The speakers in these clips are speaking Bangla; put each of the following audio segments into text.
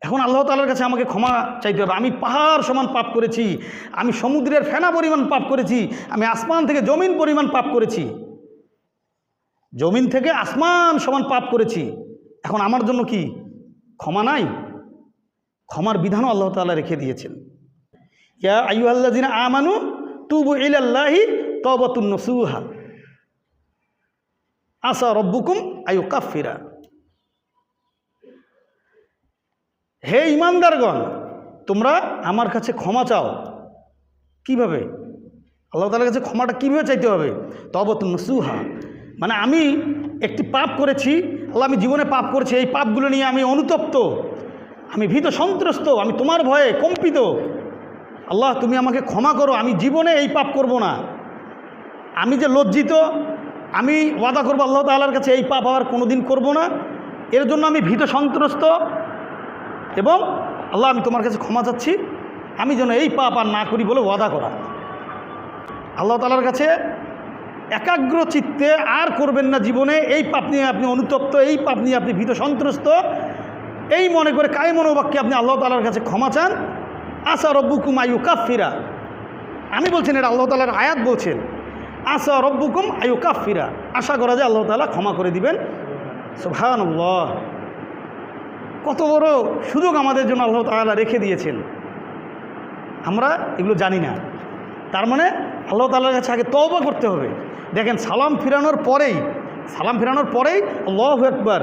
এখন আল্লাহ তাআলার কাছে আমাকে ক্ষমা চাইতে হবে। আমি পাহাড় সমান পাপ করেছি, আমি সমুদ্রের ফেনা পরিমাণ পাপ করেছি, আমি আসমান থেকে জমিন পরিমাণ পাপ করেছি, জমিন থেকে আসমান সমান পাপ করেছি। এখন আমার জন্য কি ক্ষমা নাই? ক্ষমার বিধানও আল্লাহ তাআলা রেখে দিয়েছেন। ইয়া আইয়ুহাল্লাযিনা আমানু তুবু ইলাল্লাহি তাওবাতুন নসুহা আসা রব্বুকুম আইয়ুকাফিরা। হে ঈমানদারগণ, তোমরা আমার কাছে ক্ষমা চাও। কিভাবে? আল্লাহ তাআলার কাছে ক্ষমাটা কীভাবে চাইতে হবে? তাওবাতুন নসুহা, মানে আমি একটি পাপ করেছি, আল্লাহ আমি জীবনে পাপ করেছি, এই পাপগুলো নিয়ে আমি অনুতপ্ত, আমি ভীত সন্ত্রস্ত, আমি তোমার ভয়ে কম্পিত। আল্লাহ তুমি আমাকে ক্ষমা করো, আমি জীবনে এই পাপ করব না। আমি যে লজ্জিত, আমি ওয়াদা করবো আল্লাহ তাআলার কাছে এই পাপ আবার কোনো দিন করবো না। এর জন্য আমি ভীত সন্ত্রস্ত, এবং আল্লাহ আমি তোমার কাছে ক্ষমা চাচ্ছি, আমি যেন এই পাপ আর না করি বলে ওয়াদা করা। আল্লাহ তাআলার কাছে একাগ্র চিত্তে আর করবেন না জীবনে এই পাপ নিয়ে আপনি অনুতপ্ত, এই পাপ নিয়ে আপনি ভীত সন্ত্রস্ত, এই মনে করে কায়মনোবাক্যে আপনি আল্লাহ তাআলার কাছে ক্ষমা চান। আসা রব্বুকুম আইয়ুকাফিরা, আমি বলছেন, এটা আল্লাহ তাআলার আয়াত বলছেন। আসা রব্বুকুম আইয়ুকাফিরা, আশা করা যায় আল্লাহ তাআলা ক্ষমা করে দিবেন। সুবহানাল্লাহ, কত বড় সুযোগ আমাদের জন্য আল্লাহ তাআলা রেখে দিয়েছেন, আমরা এগুলো জানি না। তার মানে আল্লাহ তাআলার কাছে আগে তওবা করতে হবে। দেখেন, সালাম ফিরানোর পরেই আল্লাহু আকবার,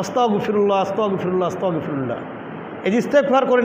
আস্তাগফিরুল্লাহ আস্তাগফিরুল্লাহ আস্তাগফিরুল্লাহ, এই যে ইস্তেগফার করে